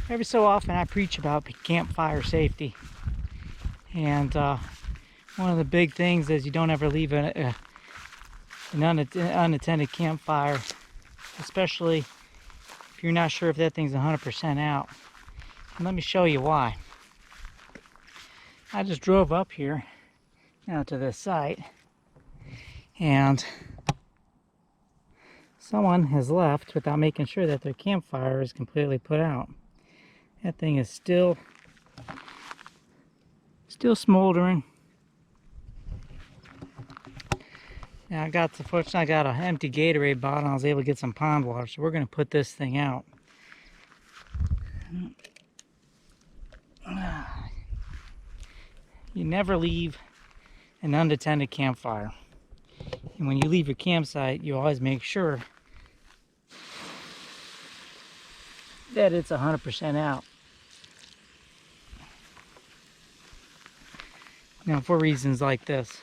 Every so often I preach about campfire safety, and one of the big things is you don't ever leave an unattended campfire, especially if you're not sure if that thing's 100% out. And let me show you why. I just drove up here now to this site, and someone has left without making sure that their campfire is completely put out. That thing is still smoldering. Now fortunately I got an empty Gatorade bottle and I was able to get some pond water, so we're going to put this thing out. You never leave an unattended campfire. And when you leave your campsite, you always make sure that it's 100% out. Now, for reasons like this.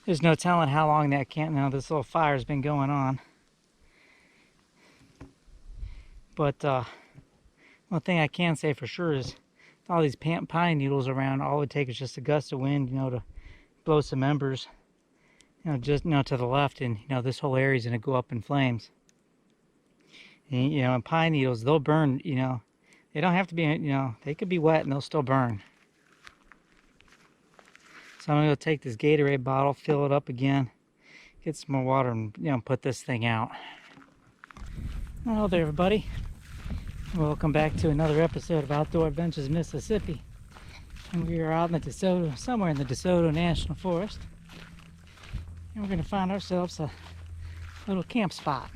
There's no telling how long this little fire's been going on. But one thing I can say for sure is all these pine needles around, all it would take is just a gust of wind, to blow some embers, just to the left, and this whole area is going to go up in flames. And and pine needles, they'll burn. They don't have to be, they could be wet and they'll still burn. So I'm going to take this Gatorade bottle, fill it up again, get some more water, and put this thing out. Hello there, everybody. Welcome back to another episode of Outdoor Adventures Mississippi. And we are out in the DeSoto, somewhere in the DeSoto National Forest. And we're going to find ourselves a little camp spot.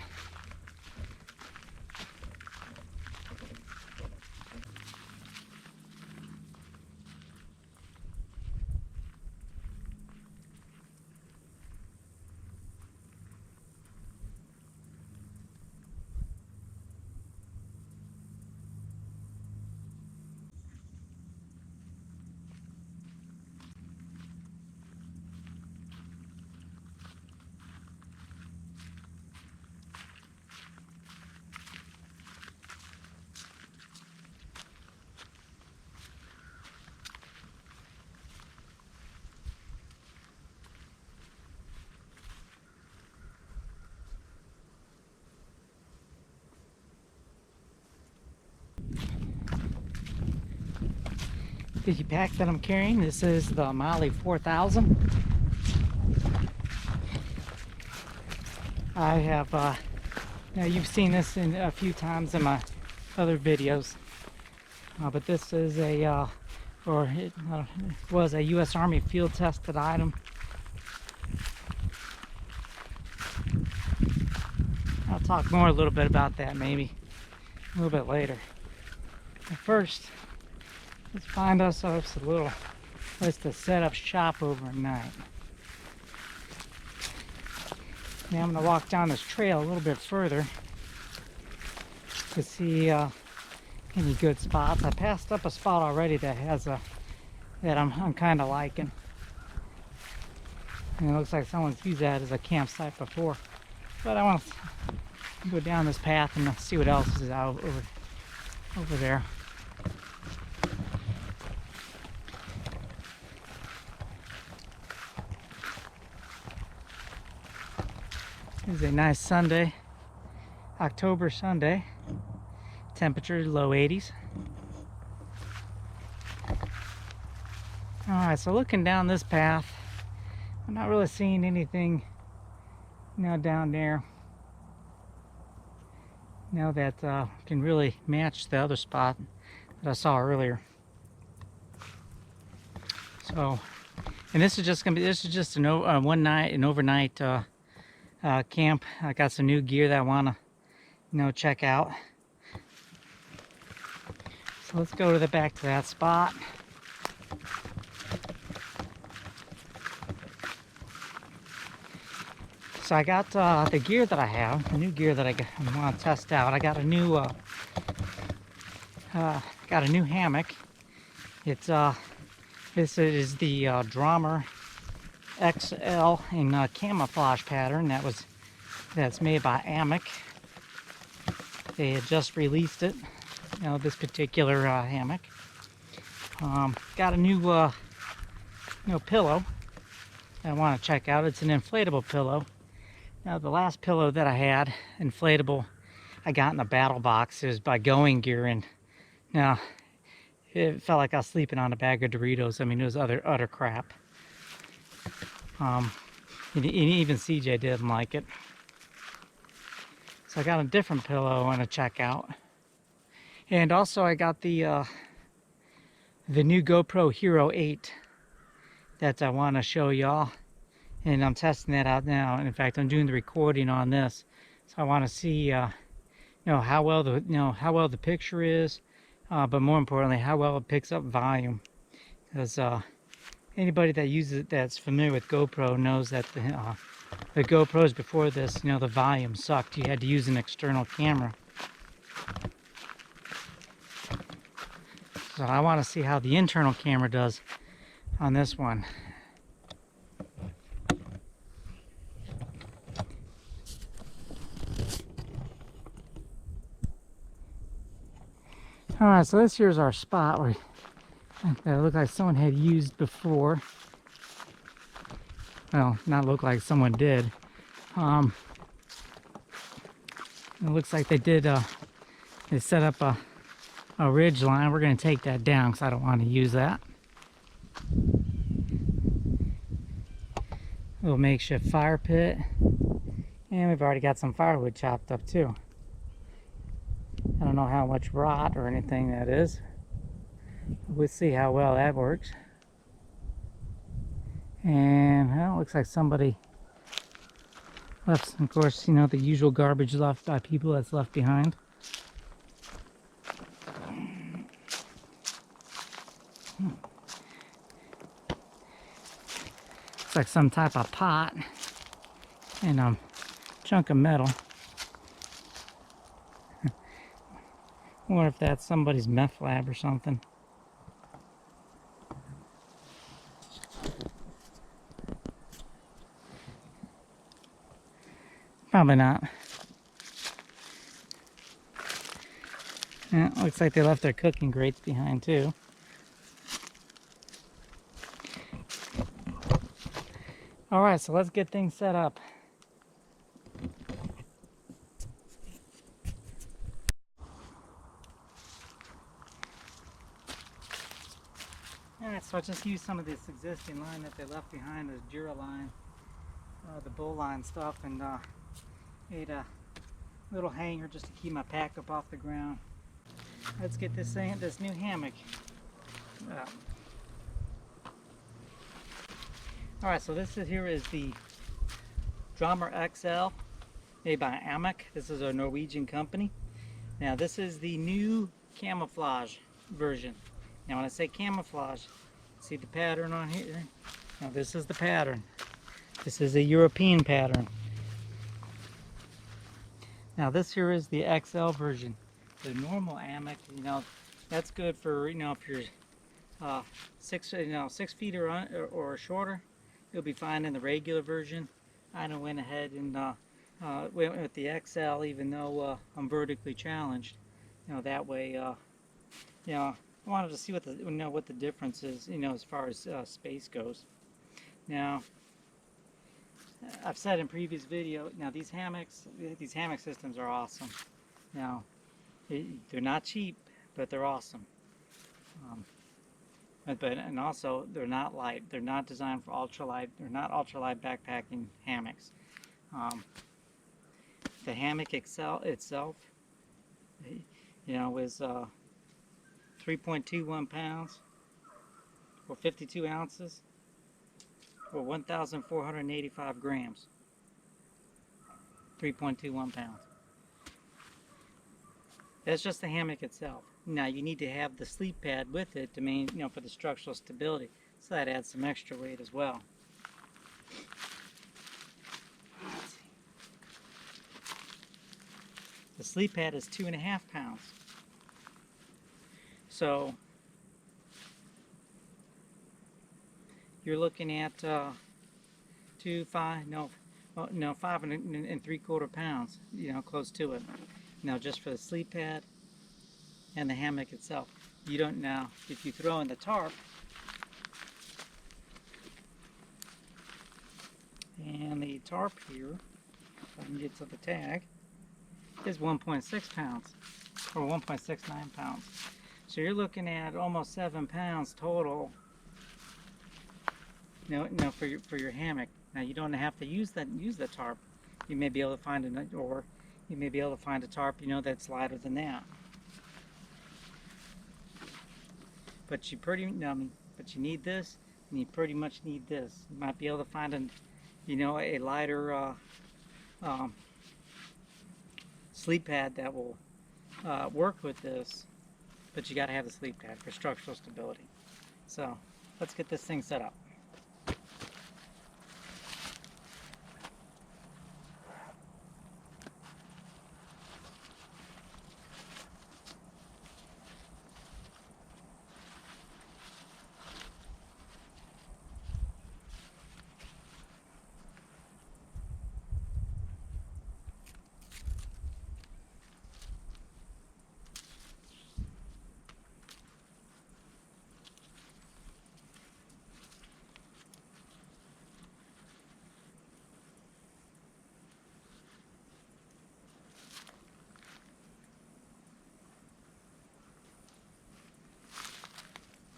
The pack that I'm carrying, this is the Molly 4000. I have, you've seen this in a few times in my other videos, but this is it was a U.S. Army field tested item. I'll talk more a little bit about that maybe a little bit later. But first, let's find ourselves a little place to set up shop overnight. Now I'm going to walk down this trail a little bit further to see any good spots. I passed up a spot already that has that I'm kind of liking. And it looks like someone's used that as a campsite before. But I want to go down this path and see what else is out over there. It's a nice Sunday, October Sunday. Temperature low 80s. Alright, so looking down this path, I'm not really seeing anything down there that can really match the other spot that I saw earlier. So, and this is just an overnight camp. I got some new gear that I want to check out. So let's go back to that spot. So I got the gear that I have, the new gear that I want to test out. I got a new hammock. It's this is the Draumr XL in camouflage pattern. That's made by Amok. They had just released it. This particular hammock. Got a new pillow I want to check out. It's an inflatable pillow. Now the last pillow that I had, inflatable, I got in a battle box. It was by Going Gear, and now it felt like I was sleeping on a bag of Doritos. I mean, it was utter crap. And even CJ didn't like it. So I got a different pillow I want to check out. And also I got the new GoPro Hero 8 that I want to show y'all. And I'm testing that out now. And in fact, I'm doing the recording on this. So I want to see how well the picture is, but more importantly, how well it picks up volume. Because anybody that uses it that's familiar with GoPro knows that the GoPros before this, the volume sucked. You had to use an external camera. So I want to see how the internal camera does on this one. Alright, so this here's our spot where that looked like someone had used before. Well, not look like someone did. It looks like they did. They set up a ridge line. We're going to take that down because I don't want to use that. A little makeshift fire pit, and we've already got some firewood chopped up too. I don't know how much rot or anything that is. We'll see how well that works. And well, it looks like somebody left, of course, the usual garbage left by people that's left behind. Looks like some type of pot and a chunk of metal. I wonder if that's somebody's meth lab or something. Probably not. Yeah, looks like they left their cooking grates behind too. Alright, so let's get things set up. Alright, so I just used some of this existing line that they left behind, this Dura line, the bull line stuff, and made a little hanger just to keep my pack up off the ground. Let's get this new hammock. Alright, so here is the Draumr XL made by Amok. This is a Norwegian company. Now this is the new camouflage version. Now when I say camouflage, see the pattern on here? Now this is the pattern. This is a European pattern. Now this here is the XL version. The normal Amok, that's good for, if you're 6 feet or shorter, you'll be fine in the regular version. I went ahead and went with the XL, even though I'm vertically challenged. That way, I wanted to see what the difference is, as far as space goes. Now, I've said in previous video, these hammock systems are awesome. Now, they're not cheap, but they're awesome. And also they're not light. They're not designed for ultralight. They're not ultralight backpacking hammocks. The hammock itself, is 3.21 pounds, or 52 ounces, or 1,485 grams. 3.21 pounds. That's just the hammock itself. Now you need to have the sleep pad with it to for the structural stability. So that adds some extra weight as well. Let's see. The sleep pad is 2.5 pounds. So you're looking at 5 and 3/4 pounds, you know, close to it. Now just for the sleep pad and the hammock itself. You don't now, if you throw in the tarp, and the tarp here, if I can get to the tag, is 1.6 pounds, or 1.69 pounds. So you're looking at almost 7 pounds total. No, for your hammock. Now you don't have to use the tarp. You may be able to find a tarp, you know, that's lighter than that. But you need this, and you pretty much need this. You might be able to find a lighter sleep pad that will work with this, but you got to have the sleep pad for structural stability. So let's get this thing set up.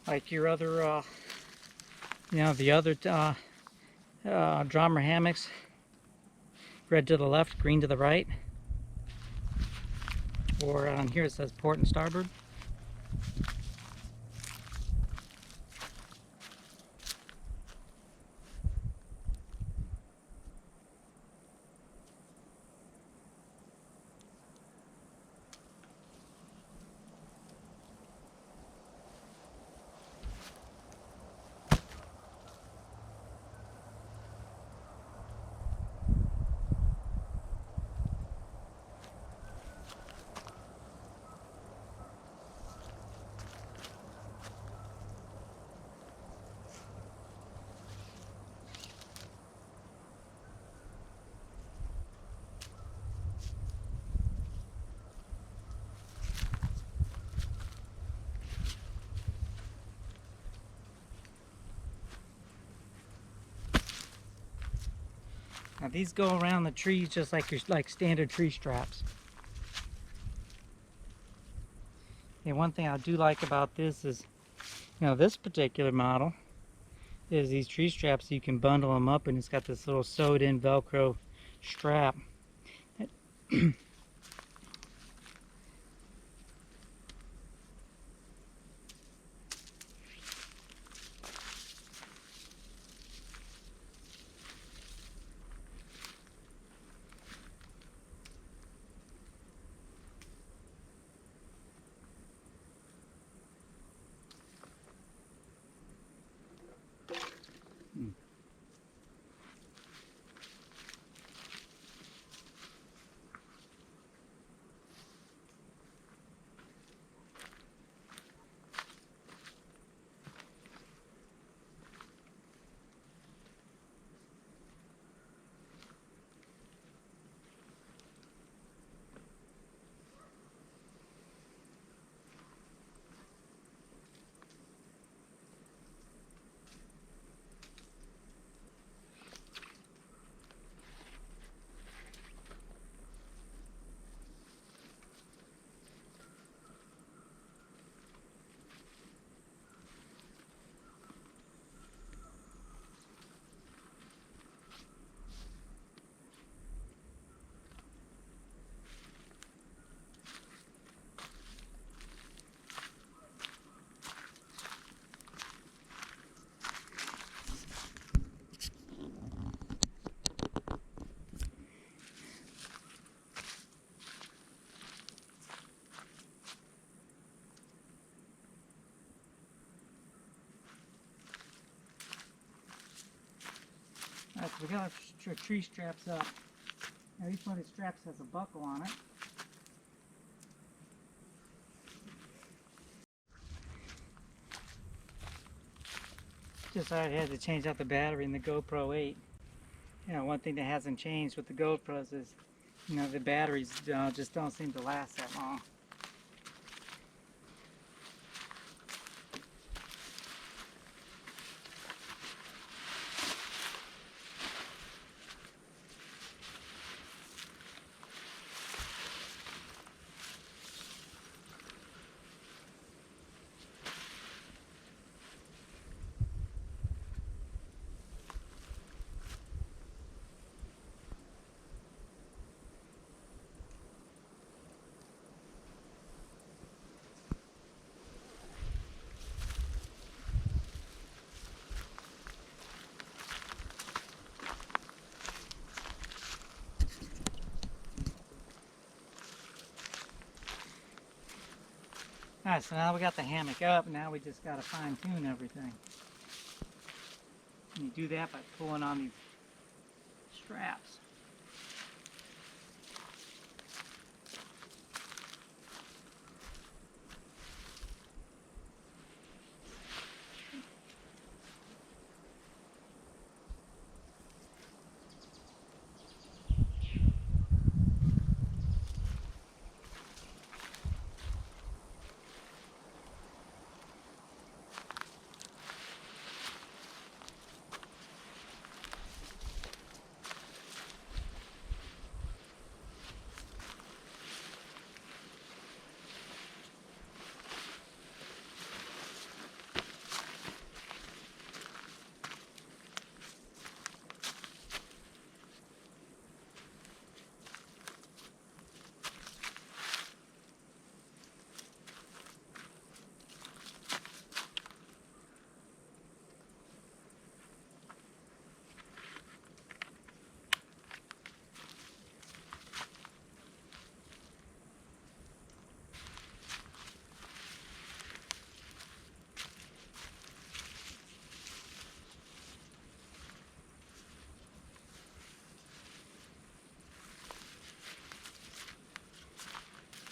Like your other, the other Draumr hammocks, red to the left, green to the right, or on here it says port and starboard. Now these go around the trees just like your standard tree straps. And one thing I do like about this is, this particular model is these tree straps. You can bundle them up, and it's got this little sewed-in Velcro strap. Alright, so we got our tree straps up. Now each one of these straps has a buckle on it. Just I had to change out the battery in the GoPro 8. You know, one thing that hasn't changed with the GoPros is, you know, the batteries just don't seem to last that long. Alright, so now we got the hammock up, now we just got to fine tune everything. And you do that by pulling on these straps.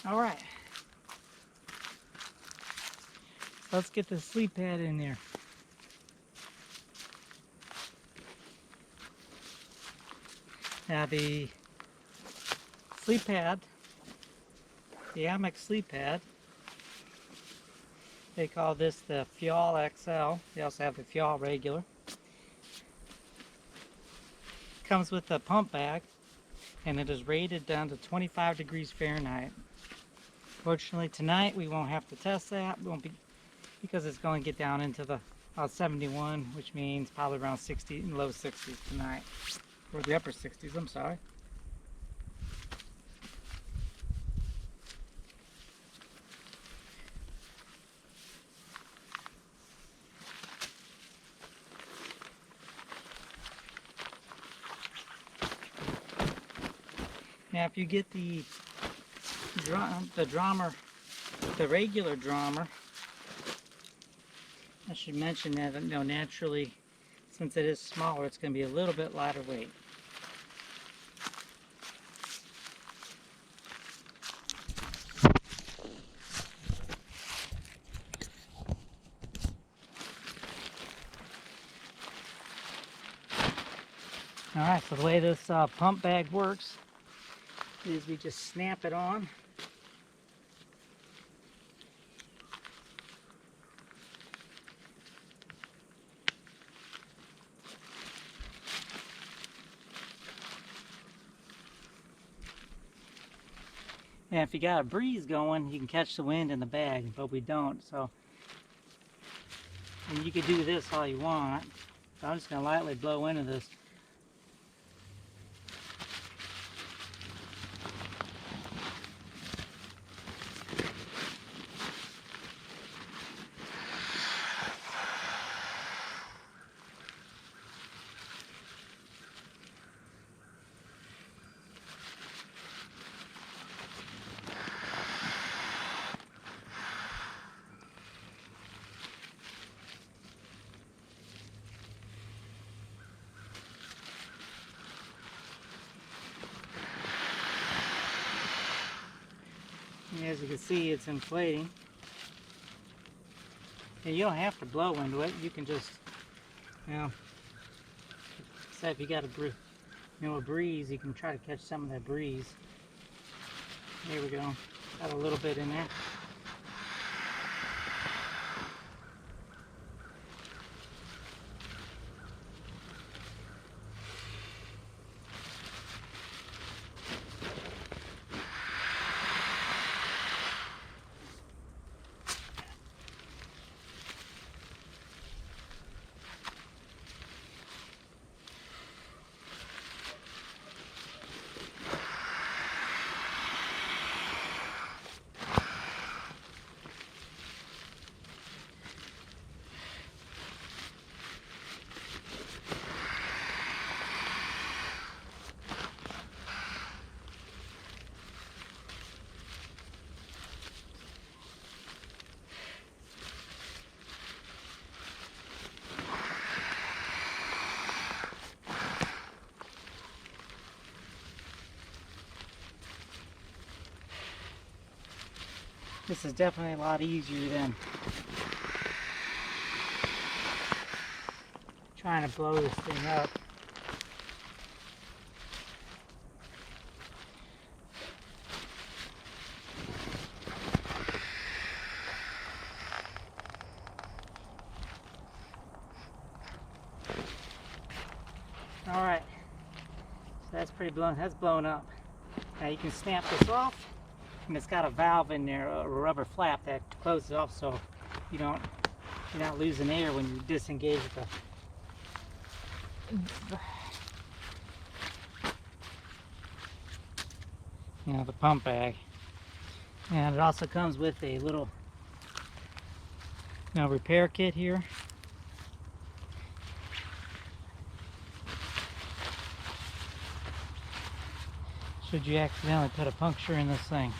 Alright, let's get the sleep pad in there. Now the sleep pad, the Amok sleep pad, they call this the XL XL. They also have the XL regular. Comes with a pump bag, and it is rated down to 25 degrees Fahrenheit. Fortunately tonight we won't have to test that. We won't be, because it's going to get down into the 71, which means probably around 60 and low 60s tonight, or the upper 60s. I'm sorry. Now, if you get the Draumr, the regular Draumr, I should mention that, you know, naturally, since it is smaller, it's going to be a little bit lighter weight. Alright, so the way this pump bag works is we just snap it on. And if you got a breeze going, you can catch the wind in the bag, but we don't. So, and you can do this all you want. So I'm just going to lightly blow into this. And as you can see, it's inflating. And you don't have to blow into it. You can just Now, so if you got a breeze, you can try to catch some of that breeze. There we go. Got a little bit in there. This is definitely a lot easier than trying to blow this thing up. All right, so that's pretty blown. That's blown up. Now you can snap this off, and it's got a valve in there, a rubber flap that closes off, so you're not losing air when you disengage the pump bag. And it also comes with a little repair kit here. Should you accidentally put a puncture in this thing.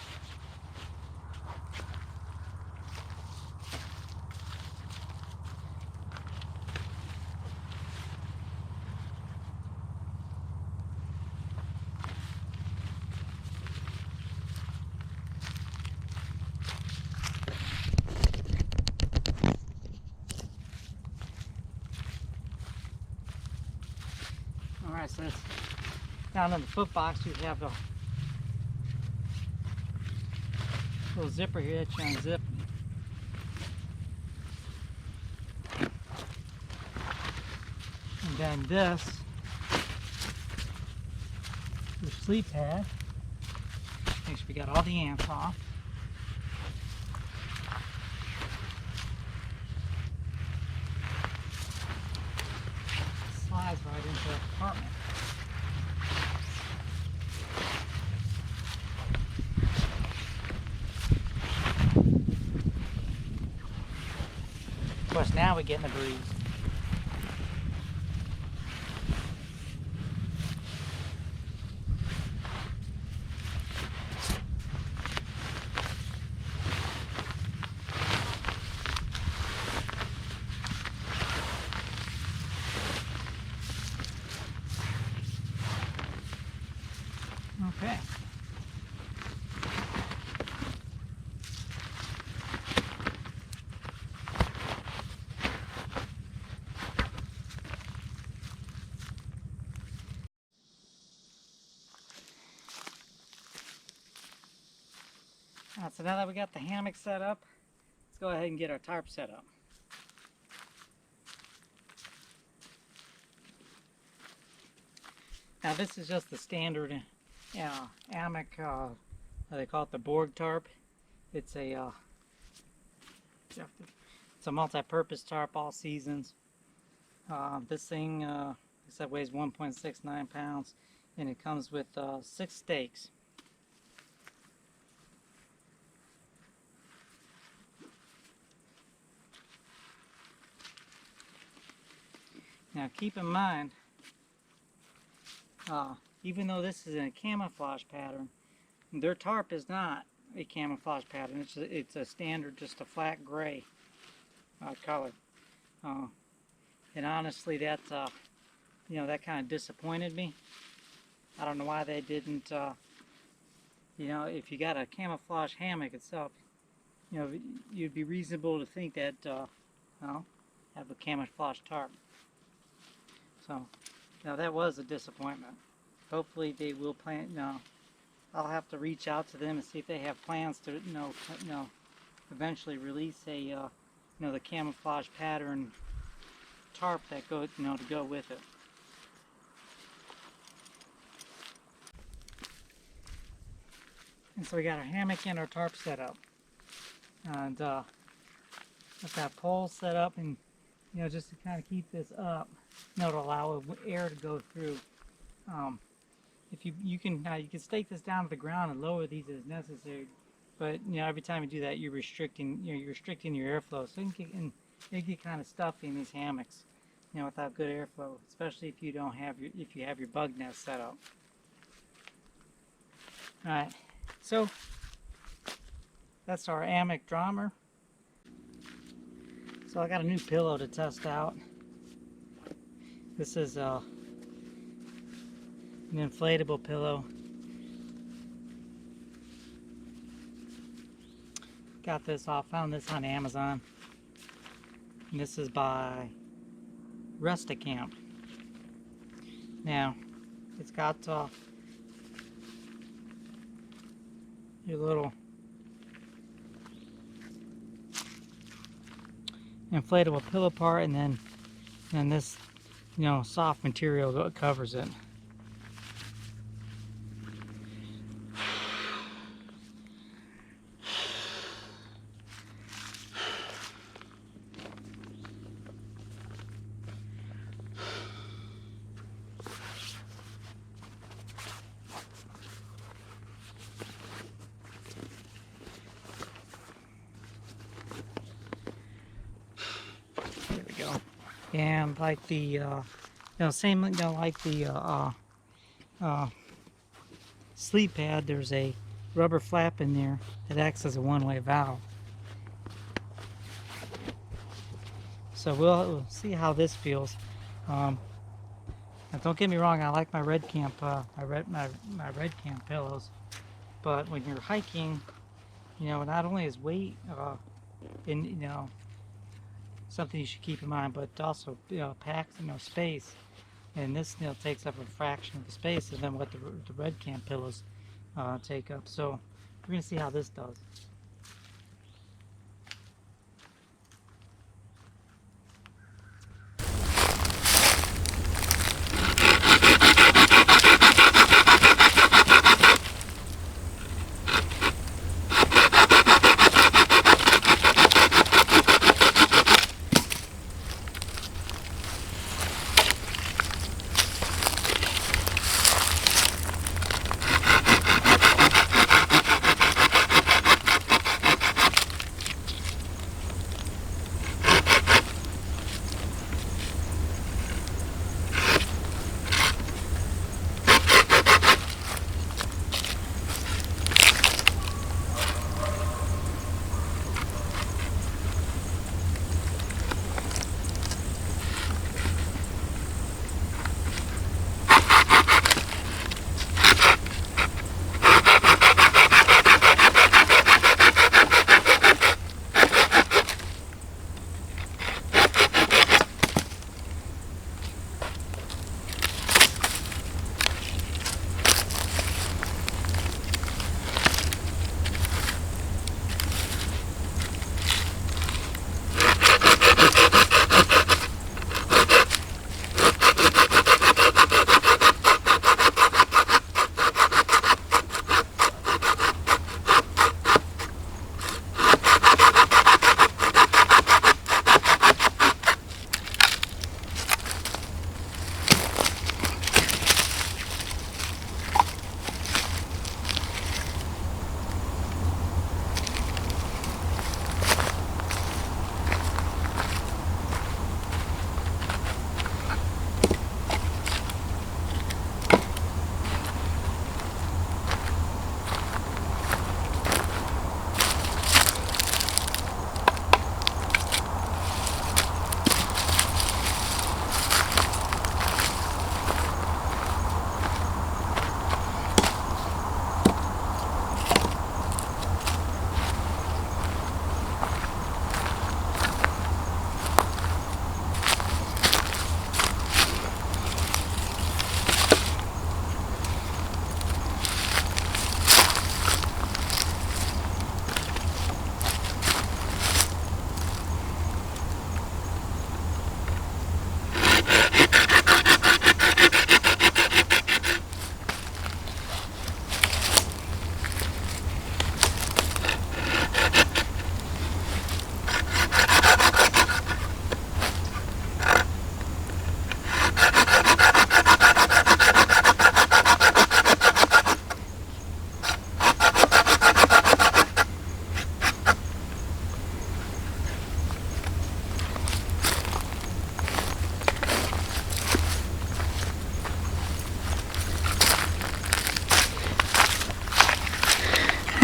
Alright, so that's down in the foot box. You have a little zipper here that you unzip. And then this, your sleep pad. Make sure we got all the ants off. Slides right into the compartment. Of course, now we're getting the breeze. Okay. So now that we got the hammock set up, let's go ahead and get our tarp set up. Now this is just the standard Amok, they call it the Borg tarp. It's a multi-purpose tarp, all seasons. This thing, like I said, weighs 1.69 pounds, and it comes with 6 stakes. Now keep in mind, even though this is in a camouflage pattern, their tarp is not a camouflage pattern. It's a standard, just a flat gray color. And honestly, that that kind of disappointed me. I don't know why they didn't. If you got a camouflage hammock itself, you'd be reasonable to think that have a camouflage tarp. So, now that was a disappointment. Hopefully they will plan, I'll have to reach out to them and see if they have plans to, eventually release a, the camouflage pattern tarp that go, to go with it. And so we got our hammock and our tarp set up. And got that pole set up, and just to kind of keep this up, to allow air to go through. If you can stake this down to the ground and lower these as necessary, but every time you do that, you're restricting your airflow. So it get kind of stuffy in these hammocks, without good airflow, especially if you have your bug nest set up. All right, so that's our Amok Draumr. So I got a new pillow to test out. This is an inflatable pillow. Got this found this on Amazon. And this is by Rusticamp. Now, it's got your little inflatable pillow part, and then this soft material that covers it. And like the same like the sleep pad, there's a rubber flap in there that acts as a one-way valve. So we'll see how this feels. Now don't get me wrong, I like my red camp my red camp pillows, but when you're hiking, not only is weight something you should keep in mind, but also packs space, and this takes up a fraction of the space than what the red camp pillows take up. So we're gonna see how this does.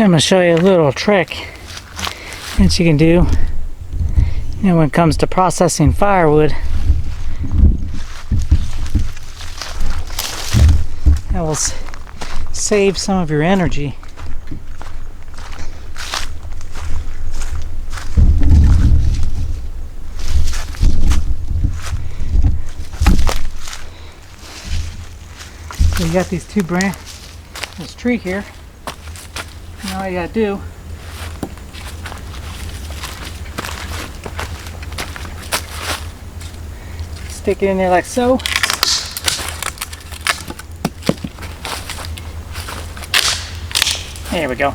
I'm going to show you a little trick that you can do, when it comes to processing firewood. That will save some of your energy. So you got these this tree here. Now all you gotta do stick it in there like so. There we go.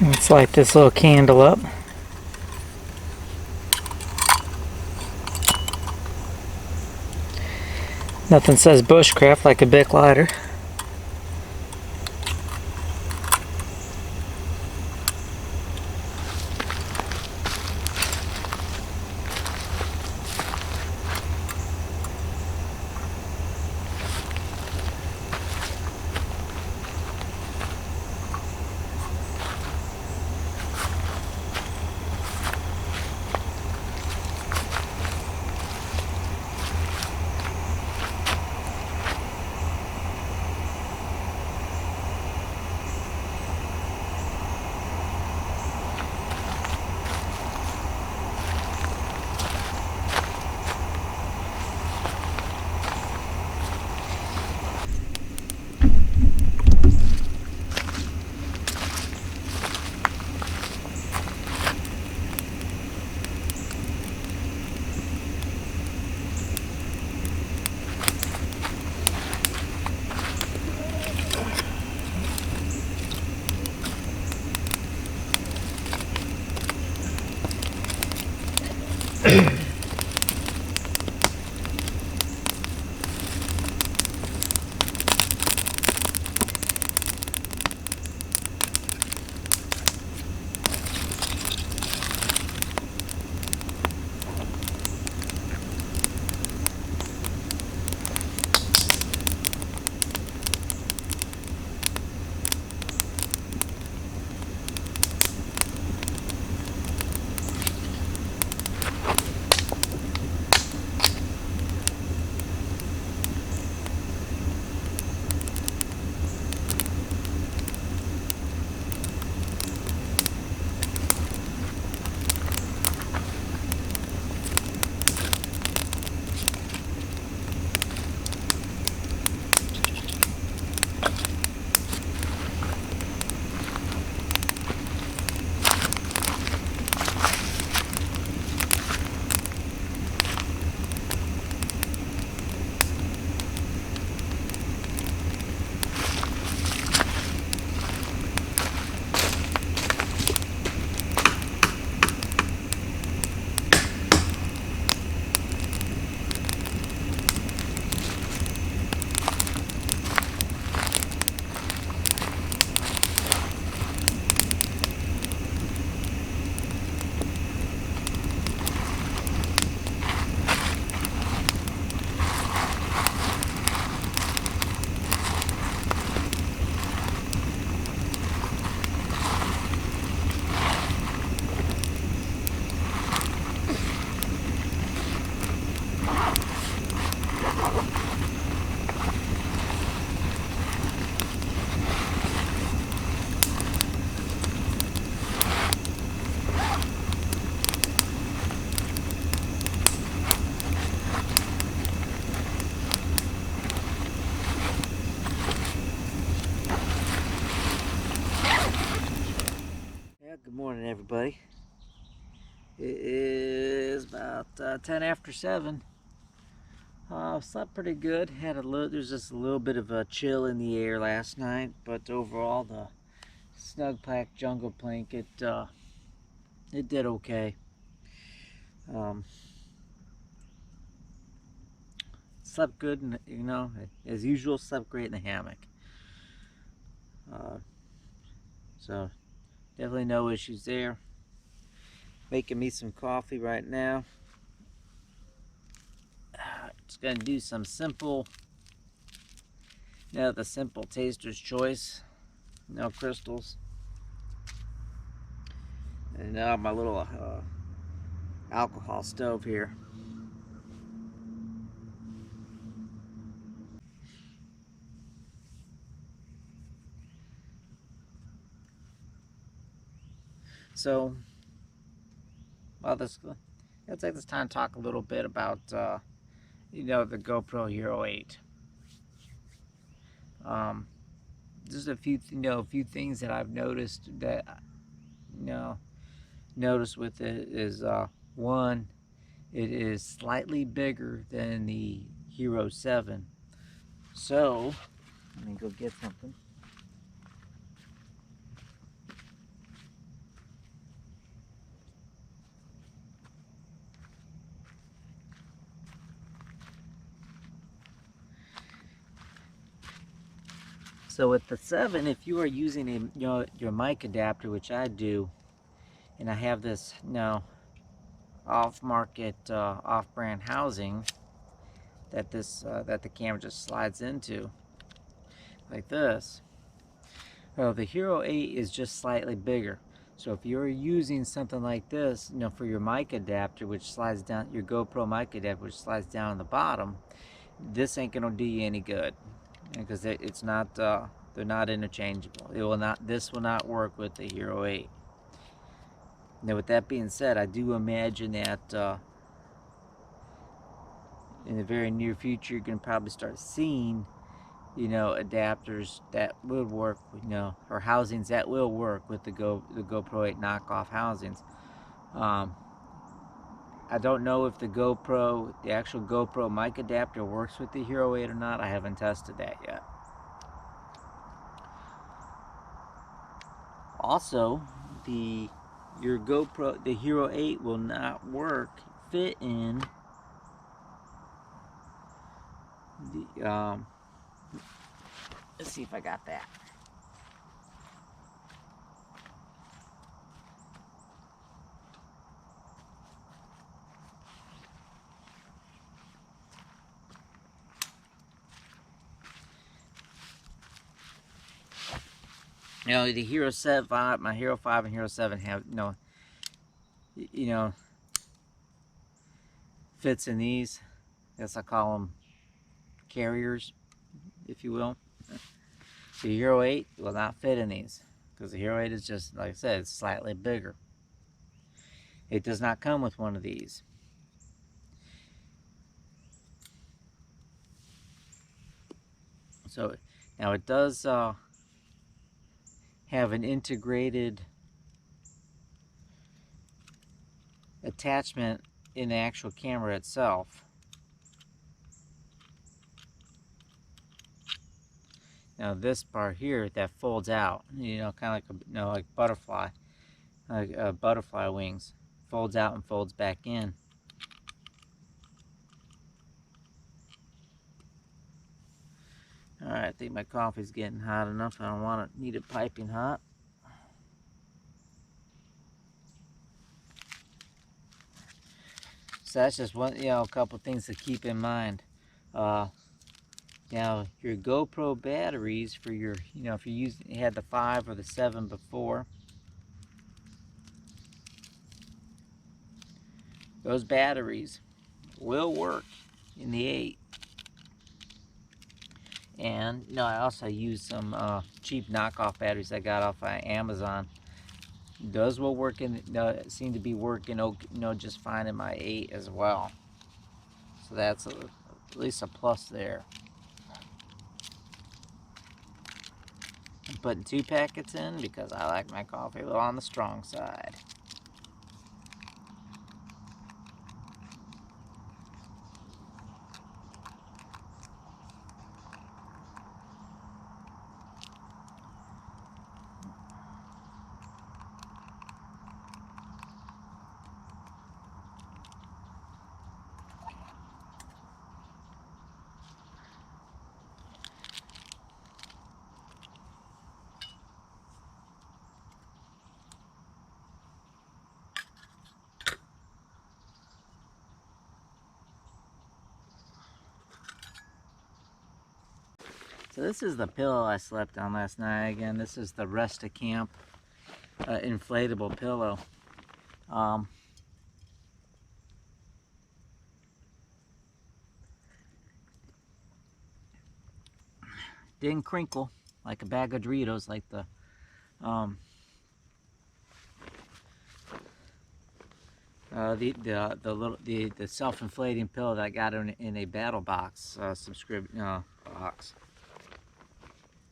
Let's light this little candle up. Nothing says bushcraft like a Bic lighter. everybody. It is about 10 after 7. Slept pretty good. There's just a little bit of a chill in the air last night, but overall the Snug Pack Jungle Blanket, it did okay. Slept good, and as usual, slept great in the hammock. So definitely no issues there. Making me some coffee right now. Just gonna do some simple, the simple Taster's Choice, no crystals. And now my little alcohol stove here. So, well, let's take this time to talk a little bit about, the GoPro Hero 8. Just a few things that I've noticed with it is, one, it is slightly bigger than the Hero 7. So, let me go get something. So with the 7, if you are using your mic adapter, which I do, and I have this off-market, off-brand housing that the camera just slides into, like this. Well, the Hero 8 is just slightly bigger. So if you're using something like this, for your mic adapter, which slides down, your GoPro mic adapter, which slides down on the bottom, this ain't gonna do you any good, because it's not. They're not interchangeable. This will not work with the Hero 8. Now, with that being said, I do imagine that in the very near future, you're gonna probably start seeing, adapters that will work, or housings that will work with the GoPro 8 knockoff housings. I don't know if the actual GoPro mic adapter works with the Hero 8 or not. I haven't tested that yet. Also, the Hero 8 will not fit in the, let's see if I got that. The Hero 7, my Hero 5 and Hero 7 have, fits in these. I guess I call them carriers, if you will. The Hero 8 will not fit in these, because the Hero 8 is just, like I said, it's slightly bigger. It does not come with one of these. So, now it does have an integrated attachment in the actual camera itself. Now this part here that folds out, kind of like like butterfly, like butterfly wings, folds out and folds back in. All right, I think my coffee's getting hot enough. I don't need it piping hot. So that's just one, a couple things to keep in mind. Now your GoPro batteries for your, if you had the 5 or the 7 before, those batteries will work in the 8. And I also use some cheap knockoff batteries I got off of Amazon. Those will work seem to be working, just fine in my 8 as well. So that's at least a plus there. putting 2 packets in because I like my coffee a little on the strong side. So this is the pillow I slept on last night. Again, this is the Rest of Camp inflatable pillow. Didn't crinkle like a bag of Doritos, like the self-inflating pillow that I got in a battle box box.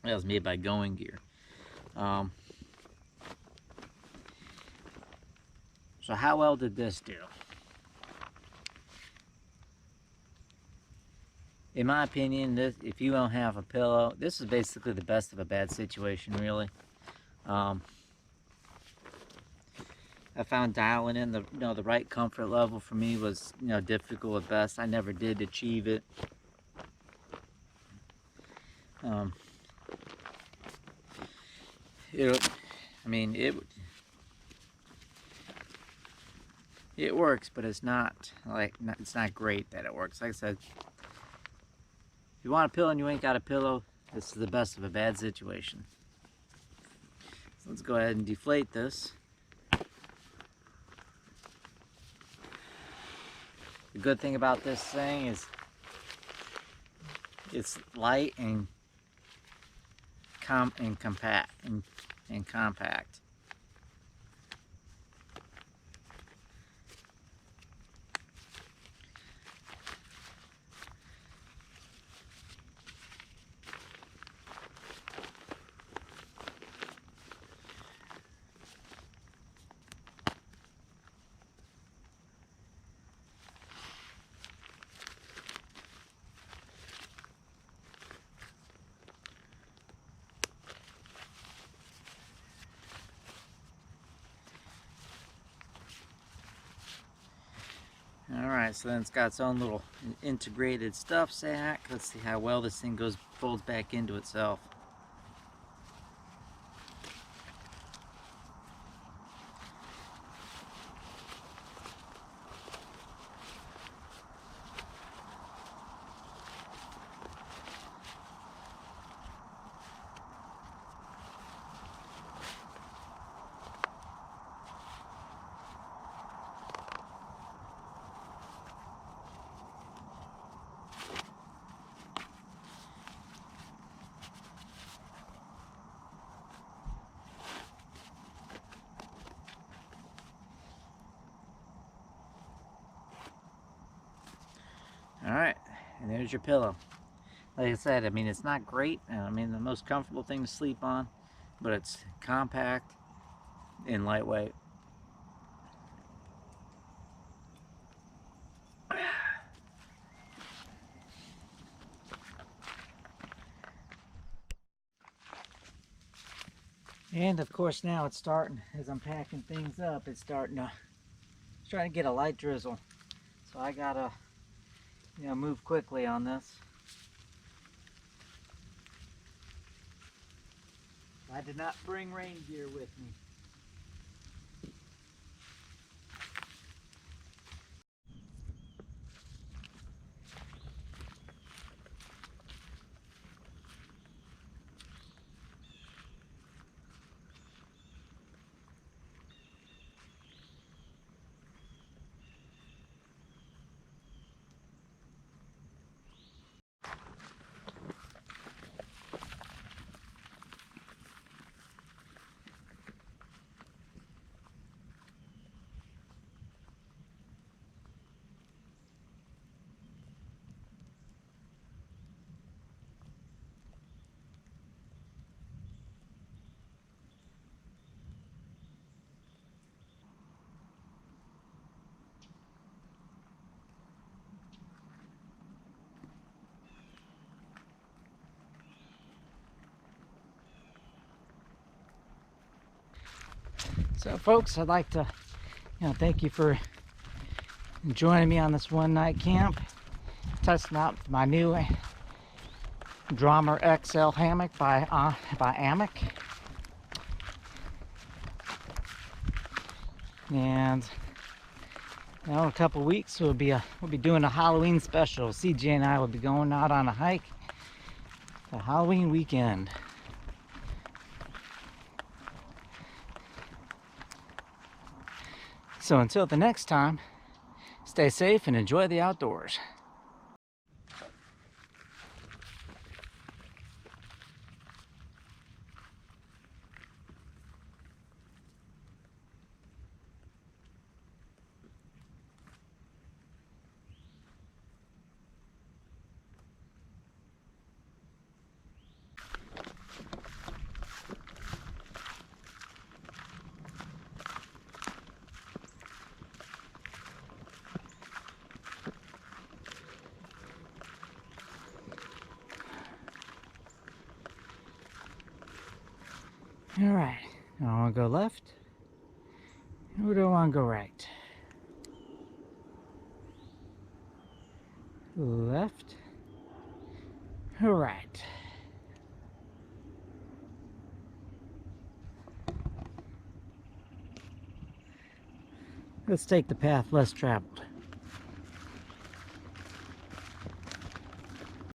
That was made by Going Gear. So how well did this do? In my opinion, if you don't have a pillow, this is basically the best of a bad situation, really. I found dialing in the right comfort level for me was difficult at best. I never did achieve it. It works, but it's not great that it works. Like I said, if you want a pillow and you ain't got a pillow, this is the best of a bad situation. So let's go ahead and deflate this. The good thing about this thing is it's light and compact. Alright, so then it's got its own little integrated stuff sack. Let's see how well this thing folds back into itself. Alright, and there's your pillow. Like I said, it's not great. The most comfortable thing to sleep on, but it's compact and lightweight. And of course now it's starting, as I'm packing things up, it's starting to get a light drizzle. So I gotta move quickly on this. I did not bring rain gear with me. So folks, I'd like to thank you for joining me on this one night camp, testing out my new Draumr XL Hammock by Amok. And in a couple weeks we'll be doing a Halloween special. CJ and I will be going out on a hike the Halloween weekend. So until the next time, stay safe and enjoy the outdoors. All right, do I want to go left or do I want to go right? Left or right? Let's take the path less traveled.